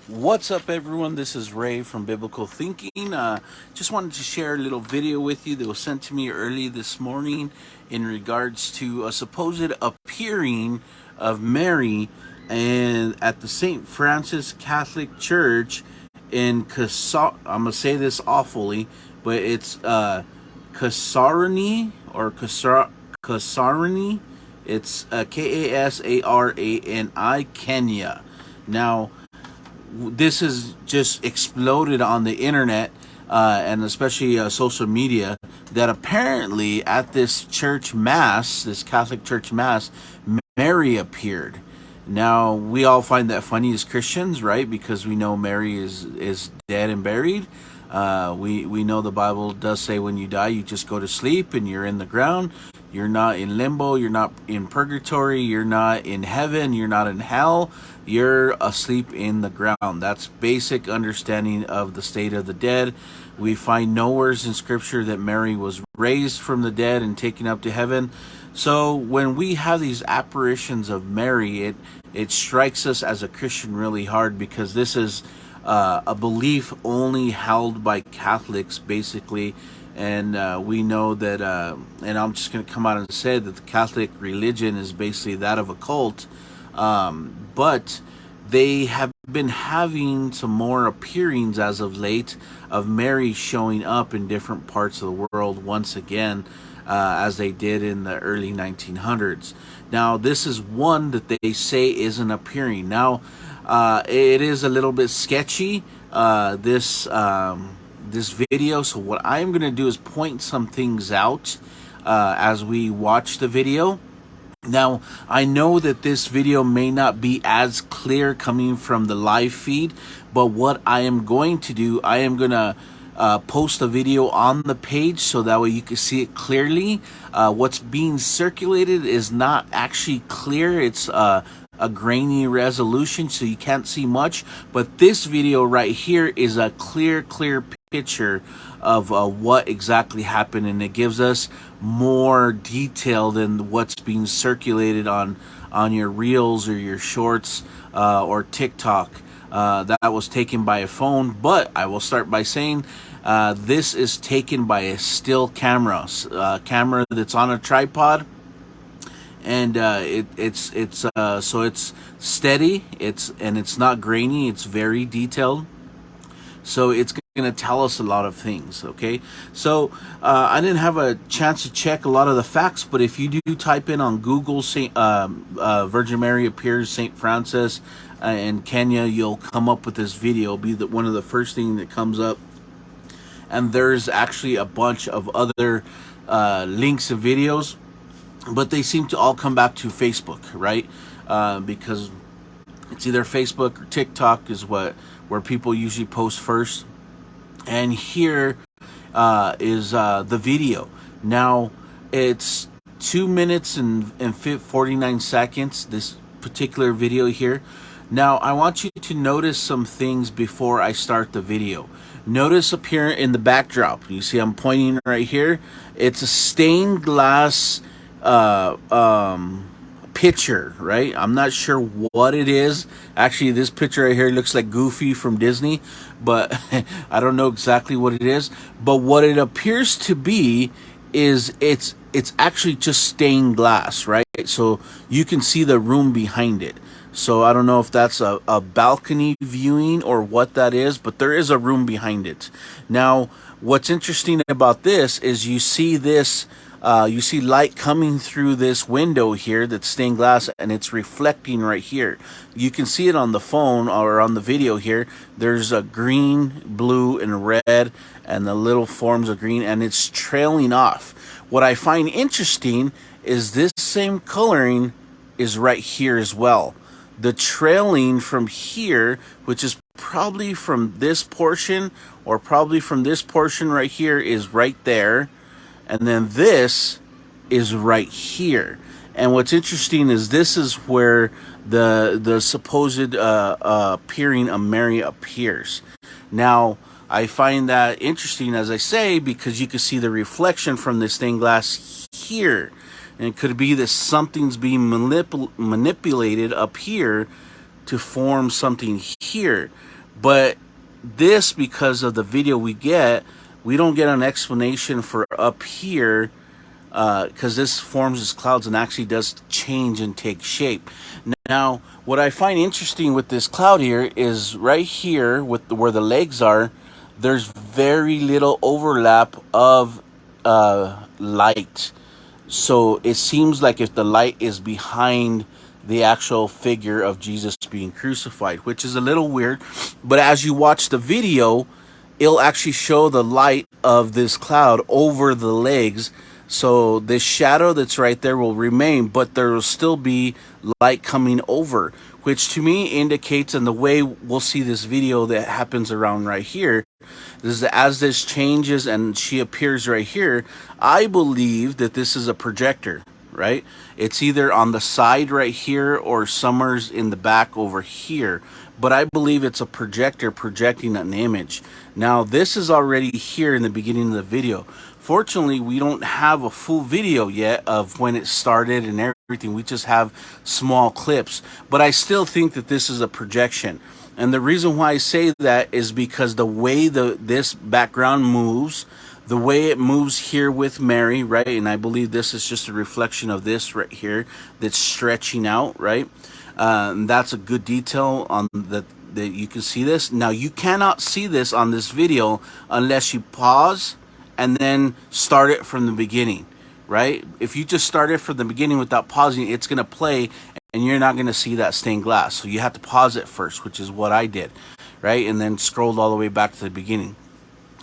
What's up, everyone? This is Ray from Biblical Thinking. Just wanted to share a little video with you that was sent to me early this morning in regards to a supposed appearing of Mary and at the St. Francis Catholic Church in I'm gonna say this awfully, but it's Kasarani or Kasarani. It's Kasarani, Kenya. Now, this has just exploded on the internet and especially social media, that apparently at this church mass, this Catholic church mass, Mary appeared. Now, we all find that funny as Christians, right? Because we know Mary is dead and buried. We know the Bible does say when you die, you just go to sleep and you're in the ground. You're not in limbo. You're not in purgatory. You're not in heaven. You're not in hell. You're asleep in the ground. That's basic understanding of the state of the dead. We find nowhere in Scripture that Mary was raised from the dead and taken up to heaven. So when we have these apparitions of Mary, it strikes us as a Christian really hard, because this is a belief only held by Catholics, basically. And we know that, and I'm just going to come out and say that the Catholic religion is basically that of a cult. But they have been having some more appearings as of late of Mary showing up in different parts of the world once again, as they did in the early 1900s. Now, this is one that they say isn't appearing. Now, it is a little bit sketchy, this video. So what I'm going to do is point some things out as we watch the video. Now, I know that this video may not be as clear coming from the live feed, but what I am going to do, I am going to post a video on the page so that way you can see it clearly. What's being circulated is not actually clear. It's a grainy resolution, so you can't see much. But this video right here is a clear picture of what exactly happened, and it gives us more detail than what's being circulated on your reels or your shorts or TikTok. That was taken by a phone, but I will start by saying this is taken by a still camera, camera that's on a tripod, and so it's steady, it's not grainy, it's very detailed. So it's going to tell us a lot of things, okay? So I didn't have a chance to check a lot of the facts, but if you do type in on Google Virgin Mary appears St. Francis in Kenya, you'll come up with this video. It'll be one of the first things that comes up. And there's actually a bunch of other links and videos, but they seem to all come back to Facebook, right? Because it's either Facebook or TikTok is where people usually post first. And here is the video. Now, it's 2 minutes and 49 seconds, this particular video here. Now, I want you to notice some things before I start the video. Notice up here in the backdrop, you see I'm pointing right here. It's a stained glass picture, right? I'm not sure what it is. Actually, this picture right here looks like Goofy from Disney, but I don't know exactly what it is. But what it appears to be is it's actually just stained glass, right? So you can see the room behind it. So I don't know if that's a balcony viewing or what that is, but there is a room behind it. Now, what's interesting about this is you see this. You see light coming through this window here that's stained glass, and it's reflecting right here. You can see it on the phone or on the video here. There's a green, blue, and red, and the little forms of green, and it's trailing off. What I find interesting is this same coloring is right here as well. The trailing from here, which is probably from this portion or probably from this portion right here, is right there. And then this is right here. And what's interesting is this is where the supposed appearing of Mary appears. Now, I find that interesting, as I say, because you can see the reflection from this stained glass here. And it could be that something's being manipulated up here to form something here. But this, because of the video we get, we don't get an explanation for up here, because this forms as clouds and actually does change and take shape. Now, what I find interesting with this cloud here is right here with where the legs are, there's very little overlap of light. So it seems like if the light is behind the actual figure of Jesus being crucified, which is a little weird. But as you watch the video, it'll actually show the light of this cloud over the legs. So this shadow that's right there will remain, but there will still be light coming over, which to me indicates, and the way we'll see this video that happens around right here, is that as this changes and she appears right here, I believe that this is a projector, right? It's either on the side right here or somewhere's in the back over here. But I believe it's a projector projecting an image. Now, this is already here in the beginning of the video. Fortunately, we don't have a full video yet of when it started and everything. We just have small clips. But I still think that this is a projection. And the reason why I say that is because the way this background moves, the way it moves here with Mary, right? And I believe this is just a reflection of this right here that's stretching out, right? And that's a good detail on that you can see this. Now, you cannot see this on this video unless you pause and then start it from the beginning, right? If you just start it from the beginning without pausing, it's going to play and you're not going to see that stained glass. So you have to pause it first, which is what I did, right? And then scrolled all the way back to the beginning.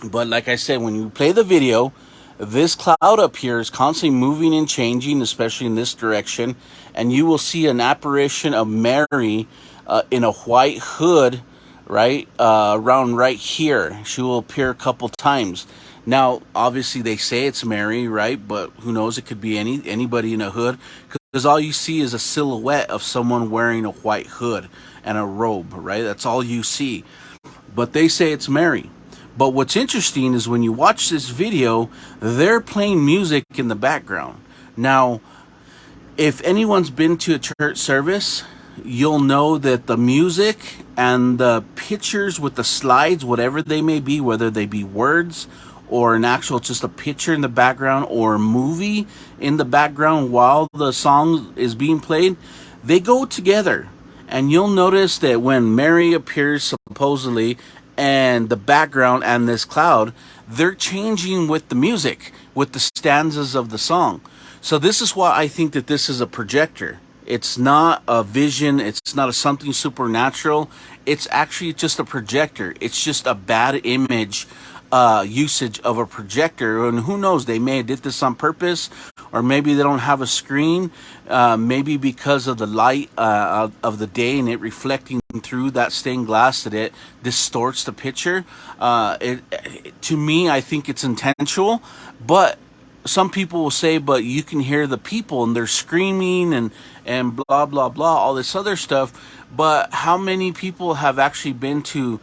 But like I said, when you play the video, this cloud up here is constantly moving and changing, especially in this direction. And you will see an apparition of Mary in a white hood, right, around right here. She will appear a couple times. Now, obviously, they say it's Mary, right? But who knows? It could be anybody in a hood. Because all you see is a silhouette of someone wearing a white hood and a robe, right? That's all you see. But they say it's Mary. But what's interesting is when you watch this video, they're playing music in the background. Now, if anyone's been to a church service, you'll know that the music and the pictures with the slides, whatever they may be, whether they be words or an actual just a picture in the background or a movie in the background while the song is being played, they go together. And you'll notice that when Mary appears supposedly and the background and this cloud, they're changing with the music, with the stanzas of the song. So this is why I think that this is a projector. It's not a vision. It's not something supernatural. It's actually just a projector. It's just a bad image usage of a projector. And who knows, they may have did this on purpose, or maybe they don't have a screen, maybe because of the light of the day and it reflecting through that stained glass that it distorts the picture. To me, I think it's intentional, but some people will say, but you can hear the people and they're screaming and blah, blah, blah, all this other stuff. But how many people have actually been to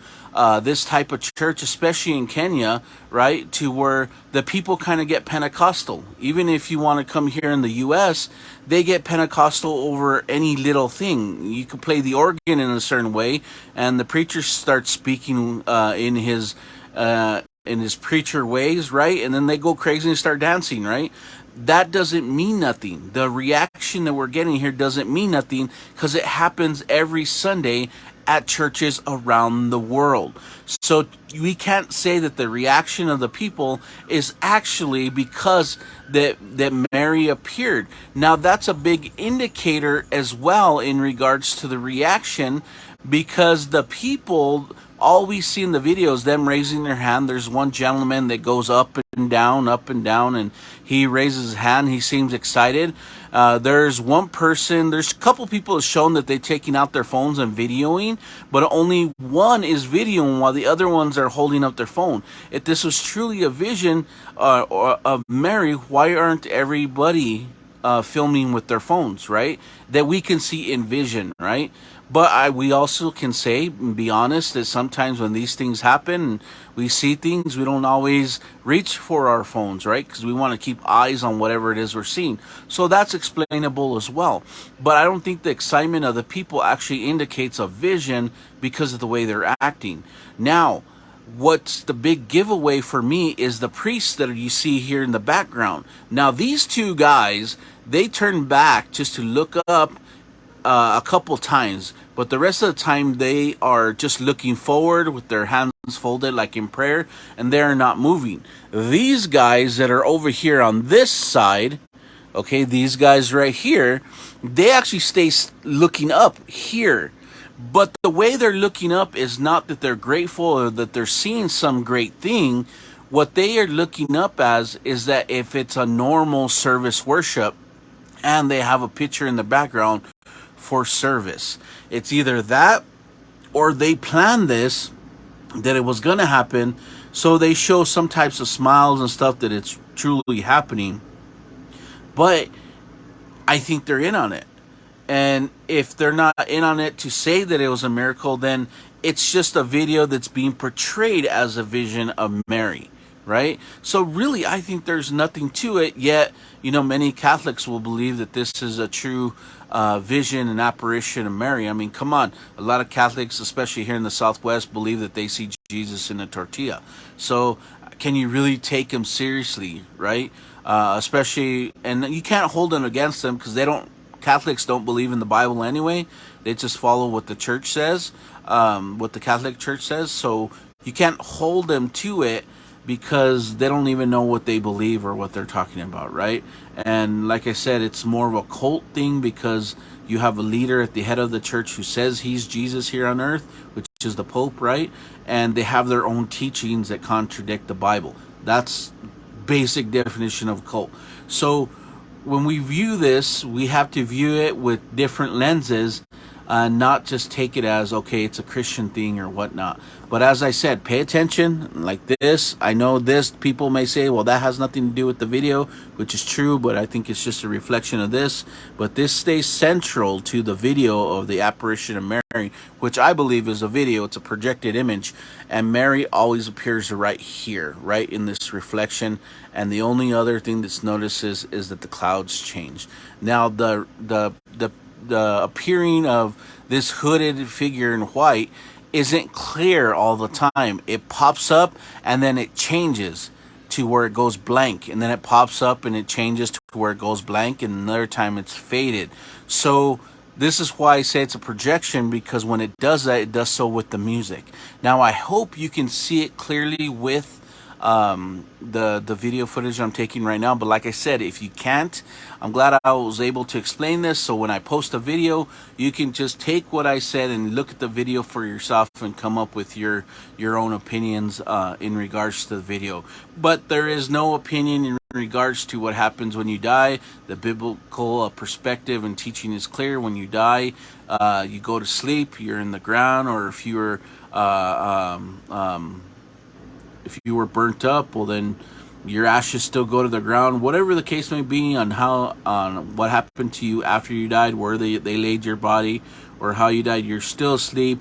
this type of church, especially in Kenya, right, to where the people kind of get Pentecostal? Even if you want to come here in the U.S., they get Pentecostal over any little thing. You can play the organ in a certain way, and the preacher starts speaking in his preacher ways, right? And then they go crazy and start dancing, right? That doesn't mean nothing. The reaction that we're getting here doesn't mean nothing because it happens every Sunday at churches around the world. So we can't say that the reaction of the people is actually because that Mary appeared. Now that's a big indicator as well in regards to the reaction, because the people, all we see in the video is them raising their hand. There's one gentleman that goes up and down, and he raises his hand. He seems excited. There's one person, there's a couple people have shown that they're taking out their phones and videoing, but only one is videoing while the other ones are holding up their phone. If this was truly a vision of Mary, why aren't everybody filming with their phones, right? That we can see in vision, right? But we also can say and be honest that sometimes when these things happen and we see things, we don't always reach for our phones, right? Because we want to keep eyes on whatever it is we're seeing. So that's explainable as well. But I don't think the excitement of the people actually indicates a vision because of the way they're acting. Now, what's the big giveaway for me is the priests that you see here in the background. Now, these two guys, they turn back just to look up a couple times, but the rest of the time they are just looking forward with their hands folded like in prayer, and they're not moving. These guys that are over here on this side, okay, these guys right here, they actually stay looking up here. But the way they're looking up is not that they're grateful or that they're seeing some great thing. What they are looking up as is that if it's a normal service worship and they have a picture in the background for service, it's either that or they planned this, that it was going to happen, so they show some types of smiles and stuff that it's truly happening. But I think they're in on it. And if they're not in on it to say that it was a miracle, then it's just a video that's being portrayed as a vision of Mary, right? So really, I think there's nothing to it, yet, you know, many Catholics will believe that this is a true vision and apparition of Mary. I mean, come on. A lot of Catholics, especially here in the Southwest, believe that they see Jesus in a tortilla. So can you really take him seriously, right? Especially, and you can't hold them against them because Catholics don't believe in the Bible anyway. They just follow what the church says, what the Catholic Church says. So you can't hold them to it because they don't even know what they believe or what they're talking about, right? And like I said, it's more of a cult thing because you have a leader at the head of the church who says he's Jesus here on earth, which is the Pope, right? And they have their own teachings that contradict the Bible. That's basic definition of cult. So when we view this, we have to view it with different lenses, not just take it as, okay, it's a Christian thing or whatnot. But as I said, pay attention like this. I know this, people may say, well, that has nothing to do with the video, which is true, but I think it's just a reflection of this. But this stays central to the video of the apparition of Mary, which I believe is a video. It's a projected image. And Mary always appears right here, right in this reflection. And the only other thing that's noticed is that the clouds change. Now, the appearing of this hooded figure in white isn't clear all the time. It pops up and then it changes to where it goes blank, and then it pops up and it changes to where it goes blank, and another time it's faded. So this is why I say it's a projection, because when it does that, it does so with the music. Now I hope you can see it clearly with the video footage I'm taking right now, but like I said, if you can't, I'm glad I was able to explain this, so when I post a video, you can just take what I said and look at the video for yourself and come up with your own opinions in regards to the video. But there is no opinion in regards to what happens when you die. The biblical perspective and teaching is clear. When you die, you go to sleep, you're in the ground, or if you were burnt up, well, then your ashes still go to the ground. Whatever the case may be on what happened to you after you died, where they laid your body, or how you died, you're still asleep.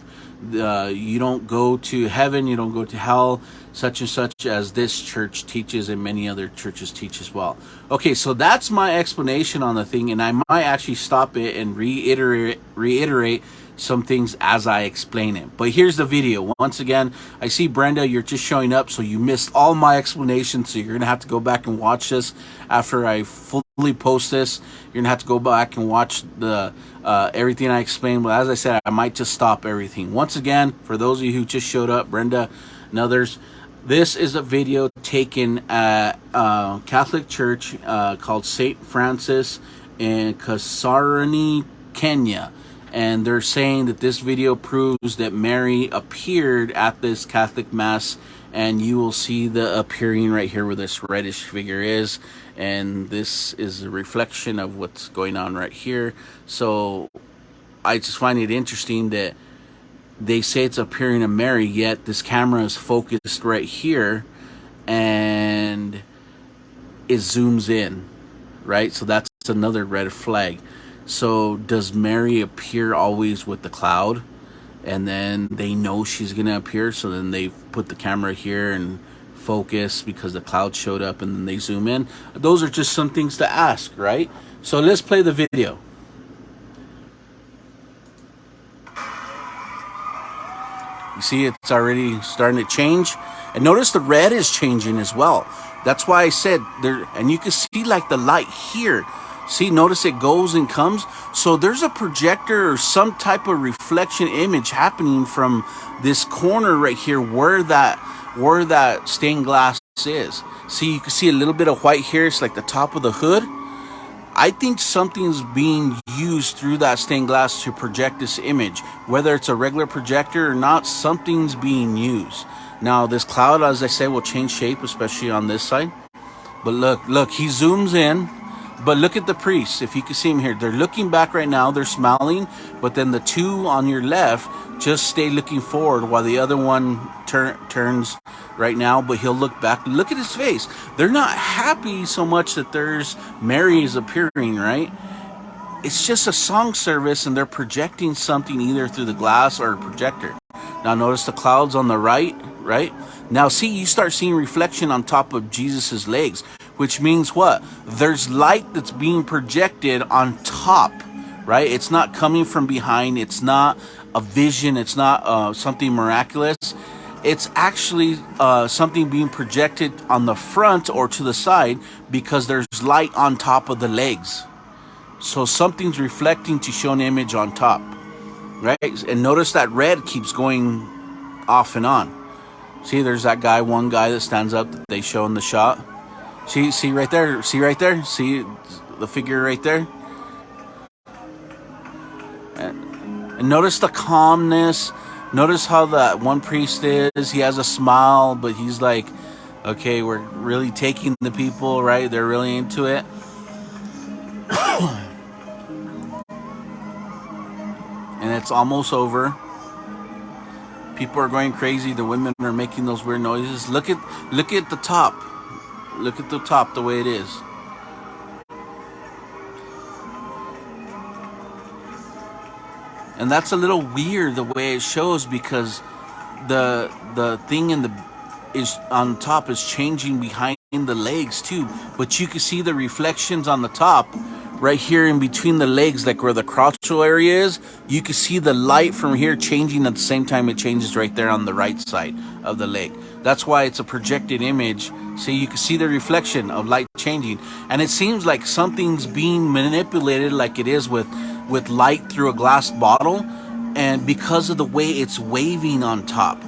You don't go to heaven, you don't go to hell, such and such as this church teaches and many other churches teach as well. Okay, so that's my explanation on the thing, and I might actually stop it and reiterate some things as I explain it. But here's the video. Once again, I see Brenda, you're just showing up, so you missed all my explanations, so you're gonna have to go back and watch this after I fully post this. You're gonna have to go back and watch the everything I explained. But as I said, I might just stop everything. Once again, for those of you who just showed up, Brenda and others, this is a video taken at Catholic Church called St. Francis in Kasarani, Kenya. And they're saying that this video proves that Mary appeared at this Catholic Mass, and you will see the appearing right here where this reddish figure is, and this is a reflection of what's going on right here. So I just find it interesting that they say it's appearing of Mary, yet this camera is focused right here and it zooms in, right? So that's another red flag. So does Mary appear always with the cloud, and then they know she's gonna appear, so then they put the camera here and focus because the cloud showed up, and then they zoom in? Those are just some things to ask, right? So let's play the video. You see it's already starting to change, and notice the red is changing as well. That's why I said there, and you can see like the light here. See, notice it goes and comes. So there's a projector or some type of reflection image happening from this corner right here where that stained glass is. See, you can see a little bit of white here. It's like the top of the hood. I think something's being used through that stained glass to project this image. Whether it's a regular projector or not, something's being used. Now, this cloud, as I said, will change shape, especially on this side. But look, he zooms in. But look at the priests. If you can see them here, they're looking back right now. They're smiling. But then the two on your left just stay looking forward while the other one turns right now. But he'll look back. Look at his face. They're not happy so much that there's Mary is appearing, right? It's just a song service, and they're projecting something either through the glass or a projector. Now notice the clouds on the right? Now see, you start seeing reflection on top of Jesus's legs, which means what? There's light that's being projected on top, right? It's not coming from behind. It's not a vision. It's not something miraculous. It's actually something being projected on the front or to the side because there's light on top of the legs. So something's reflecting to show an image on top, right? And notice that red keeps going off and on. See, there's that guy, one guy that stands up that they show in the shot. See right there? See right there? See the figure right there? And notice the calmness. Notice how that one priest is. He has a smile, but he's like, okay, we're really taking the people, right? They're really into it. And it's almost over. People are going crazy. The women are making those weird noises. Look at the top. Look at the top, the way it is. And that's a little weird the way it shows, because the thing is on top is changing behind the legs too. But you can see the reflections on the top right here in between the legs, like where the crotchal area is. You can see the light from here changing at the same time it changes right there on the right side of the leg. That's why it's a projected image. So you can see the reflection of light changing. And it seems like something's being manipulated, like it is with light through a glass bottle. And because of the way it's waving on top,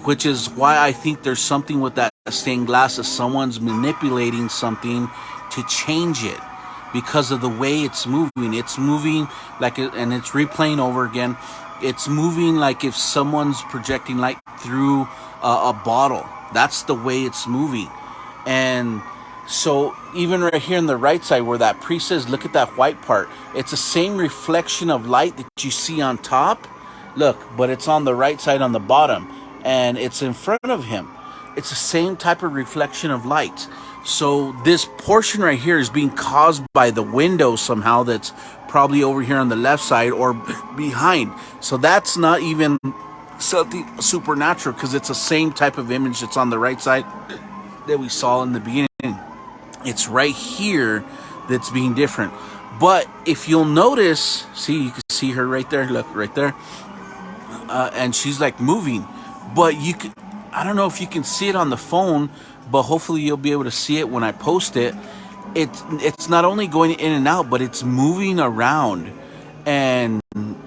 which is why I think there's something with that stained glass, that someone's manipulating something to change it. Because of the way it's moving like, and it's replaying over again. It's moving like if someone's projecting light through a bottle. That's the way it's moving. And so even right here on the right side where that priest is, look at that white part. It's the same reflection of light that you see on top. Look, but it's on the right side on the bottom, and it's in front of him. It's the same type of reflection of light. So this portion right here is being caused by the window somehow, that's probably over here on the left side or behind. So that's not even something supernatural, because it's the same type of image that's on the right side that we saw in the beginning. It's right here that's being different. But if you'll notice, see, you can see her right there. Look, right there. And she's like moving. But you can, I don't know if you can see it on the phone, but hopefully you'll be able to see it when I post it. It's not only going in and out, but it's moving around. And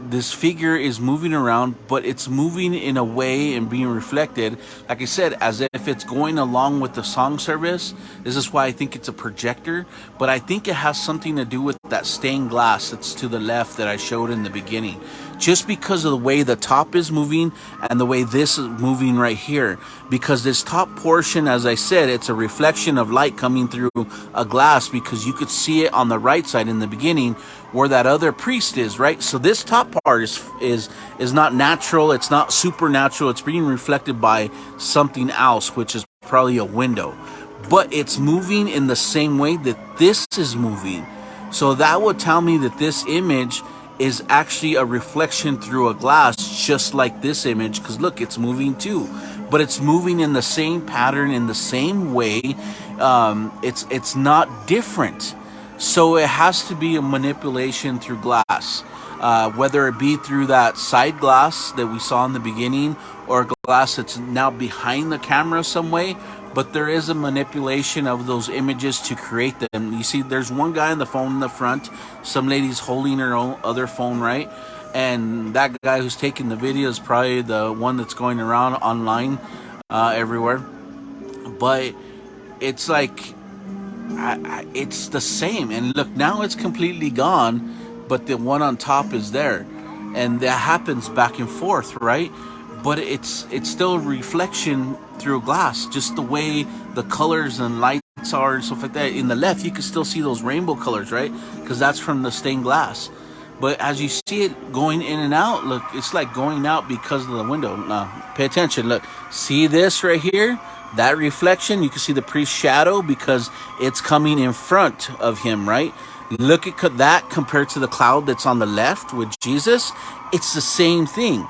this figure is moving around, but it's moving in a way and being reflected, like I said, as if it's going along with the song service. This is why I think it's a projector, but I think it has something to do with that stained glass that's to the left that I showed in the beginning. Just because of the way the top is moving and the way this is moving right here. Because this top portion, as I said, it's a reflection of light coming through a glass, because you could see it on the right side in the beginning where that other priest is, right? So this top part is not natural. It's not supernatural. It's being reflected by something else, which is probably a window. But it's moving in the same way that this is moving. So that would tell me that this image is actually a reflection through a glass, just like this image, because look, it's moving too, but it's moving in the same pattern, in the same way. It's not different. So it has to be a manipulation through glass, whether it be through that side glass that we saw in the beginning, or glass that's now behind the camera some way. But there is a manipulation of those images to create them. You see, there's one guy on the phone in the front, some lady's holding her own other phone, right? And that guy who's taking the video is probably the one that's going around online everywhere. But it's like, it's the same. And look, now it's completely gone, but the one on top is there. And that happens back and forth, right? But it's still a reflection through glass, just the way the colors and lights are and stuff like that. In the left, you can still see those rainbow colors, right? Because that's from the stained glass. But as you see it going in and out, look, it's like going out because of the window. Now, pay attention. Look, see this right here? That reflection, you can see the priest's shadow because it's coming in front of him, right? Look at that compared to the cloud that's on the left with Jesus. It's the same thing.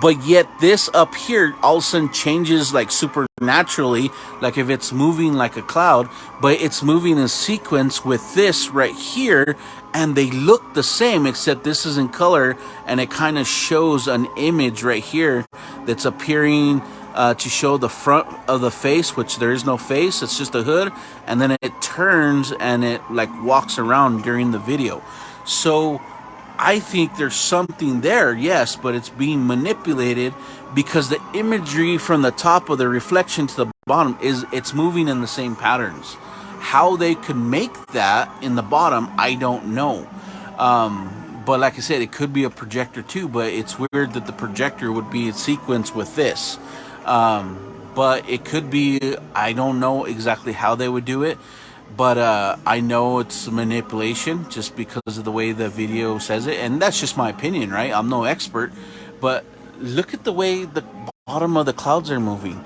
But yet this up here all of a sudden changes like supernaturally, like if it's moving like a cloud, but it's moving in sequence with this right here, and they look the same, except this is in color, and it kind of shows an image right here that's appearing to show the front of the face, which there is no face, it's just a hood, and then it turns and it like walks around during the video. So I think there's something there, yes, but it's being manipulated because the imagery from the top of the reflection to the bottom it's moving in the same patterns. How they could make that in the bottom, I don't know. But like I said, it could be a projector too, but it's weird that the projector would be in sequence with this. But it could be, I don't know exactly how they would do it. But I know it's manipulation just because of the way the video says it. And that's just my opinion, right? I'm no expert. But look at the way the bottom of the clouds are moving.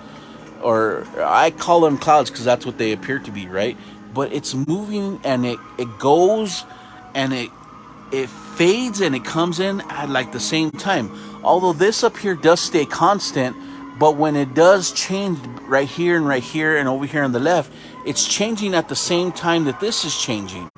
Or I call them clouds because that's what they appear to be, right? But it's moving and it goes and it fades and it comes in at like the same time. Although this up here does stay constant, but when it does change right here and over here on the left, it's changing at the same time that this is changing.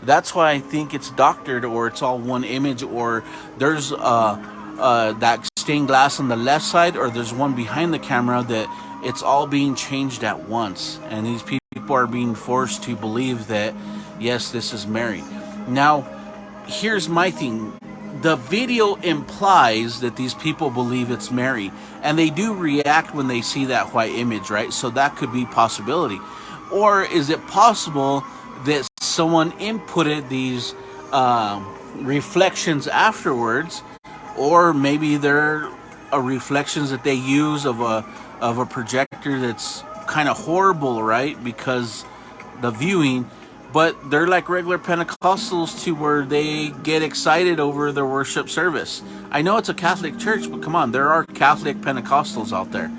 That's why I think it's doctored, or it's all one image, or there's that stained glass on the left side, or there's one behind the camera that it's all being changed at once. And these people are being forced to believe that, yes, this is Mary. Now, here's my thing. The video implies that these people believe it's Mary, and they do react when they see that white image, right? So that could be a possibility. Or is it possible that someone inputted these reflections afterwards, or maybe they're reflections that they use of a projector that's kind of horrible, right? Because the viewing, but they're like regular Pentecostals too, where they get excited over their worship service. I know it's a Catholic church, but come on, there are Catholic Pentecostals out there.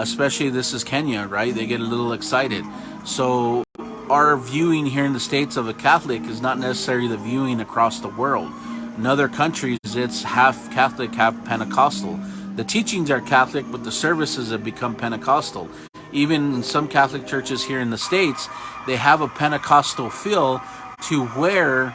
Especially this is Kenya, right? They get a little excited. So our viewing here in the States of a Catholic is not necessarily the viewing across the world. In other countries, it's half Catholic, half Pentecostal. The teachings are Catholic, but the services have become Pentecostal. Even in some Catholic churches here in the States, they have a Pentecostal feel to where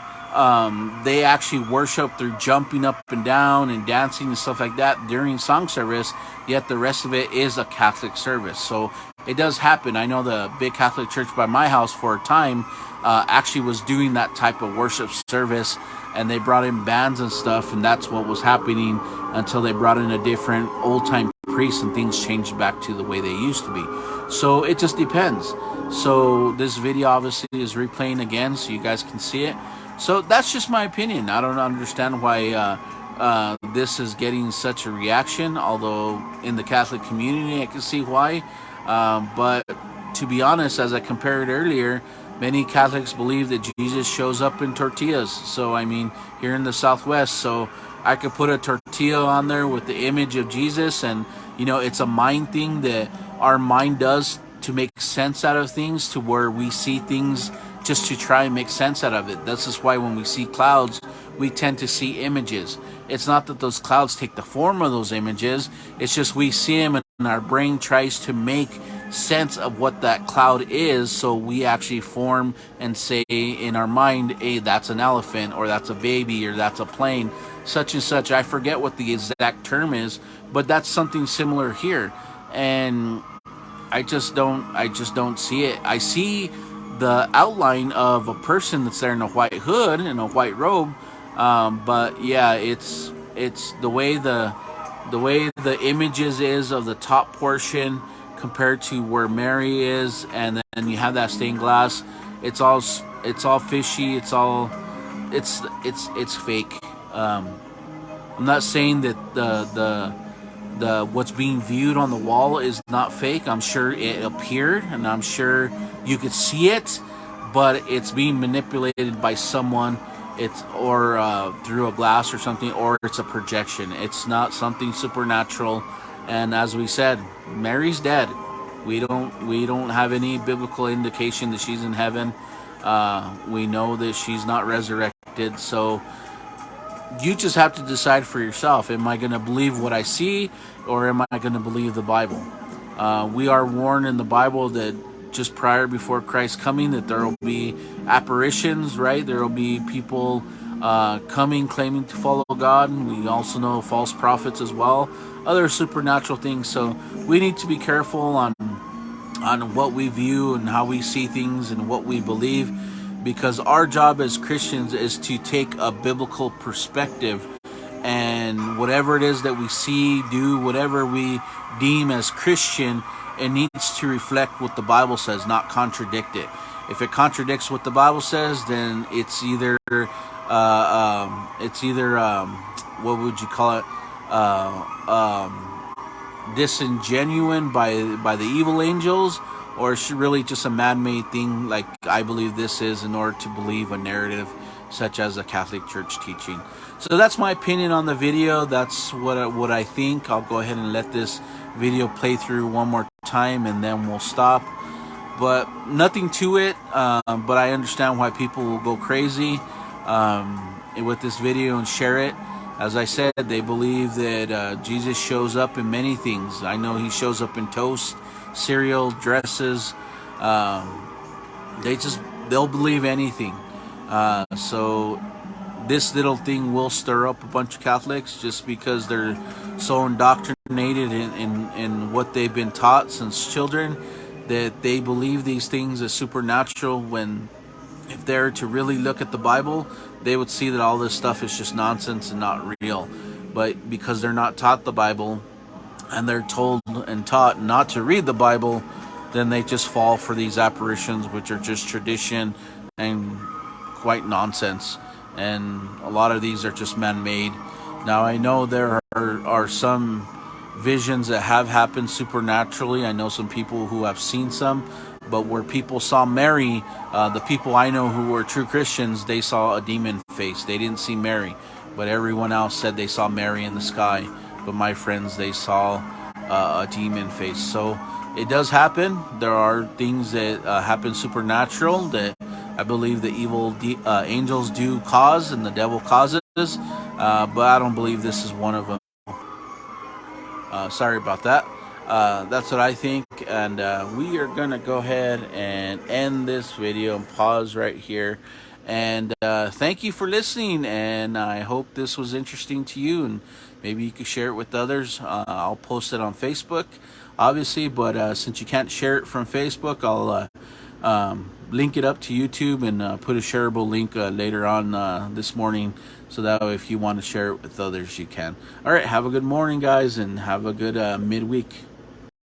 they actually worship through jumping up and down and dancing and stuff like that during song service, yet the rest of it is a Catholic service. So it does happen. I know the big Catholic church by my house for a time actually was doing that type of worship service, and they brought in bands and stuff, and that's what was happening until they brought in a different old-time priest and things changed back to the way they used to be. So it just depends. So this video obviously is replaying again so you guys can see it. So that's just my opinion. I don't understand why this is getting such a reaction, although in the Catholic community I can see why. But to be honest, as I compared earlier, many Catholics believe that Jesus shows up in tortillas. So I mean, here in the Southwest, so I could put a tortilla on there with the image of Jesus, and you know, it's a mind thing that our mind does to make sense out of things, to where we see things just to try and make sense out of it. This is why when we see clouds, we tend to see images. It's not that those clouds take the form of those images, it's just we see them and our brain tries to make sense of what that cloud is, so we actually form and say in our mind, hey, that's an elephant, or that's a baby, or that's a plane, such and such. I forget what the exact term is, but that's something similar here. And I just don't see it. I see the outline of a person that's there in a white hood and a white robe, but yeah, it's the way the images is of the top portion compared to where Mary is, and then you have that stained glass. It's all fishy. It's fake. I'm not saying that the what's being viewed on the wall is not fake. I'm sure it appeared, and I'm sure you could see it, but it's being manipulated by someone. It's through a glass or something, or it's a projection. It's not something supernatural. And as we said, Mary's dead. We don't have any biblical indication that she's in heaven. We know that she's not resurrected. So you just have to decide for yourself. Am I going to believe what I see, or am I going to believe the Bible? We are warned in the Bible that just before Christ's coming, that there will be apparitions, right? There will be people coming, claiming to follow God. And we also know false prophets as well, other supernatural things. So we need to be careful on what we view and how we see things and what we believe, because our job as Christians is to take a biblical perspective, and whatever it is that we see, do, whatever we deem as Christian, it needs to reflect what the Bible says, not contradict it. If it contradicts what the Bible says, then it's either what would you call it? Disingenuine by the evil angels, or it's really just a man-made thing like I believe this is, in order to believe a narrative such as a Catholic Church teaching. So that's my opinion on the video. That's what I think. I'll go ahead and let this video play through one more time, and then we'll stop. But nothing to it, but I understand why people will go crazy with this video and share it. As I said, they believe that Jesus shows up in many things. I know he shows up in toast, cereal, dresses. They'll believe anything. So this little thing will stir up a bunch of Catholics, just because they're so indoctrinated in what they've been taught since children, that they believe these things as supernatural, when if they're to really look at the Bible, they would see that all this stuff is just nonsense and not real. But because they're not taught the Bible, and they're told and taught not to read the Bible, then they just fall for these apparitions, which are just tradition and quite nonsense. And a lot of these are just man-made. Now, I know there are some visions that have happened supernaturally. I know some people who have seen some, but where people saw Mary, the people I know who were true Christians, they saw a demon face. They didn't see Mary, but everyone else said they saw Mary in the sky. But my friends, they saw a demon face. So it does happen. There are things that happen supernatural that I believe the evil angels do cause, and the devil causes, but I don't believe this is one of them. Sorry about that. That's what I think, and we are gonna go ahead and end this video and pause right here. And thank you for listening, and I hope this was interesting to you, and maybe you could share it with others. I'll post it on Facebook, obviously, but since you can't share it from Facebook, I'll link it up to YouTube and put a shareable link later on this morning, so that if you want to share it with others, you can. All right, have a good morning, guys, and have a good midweek.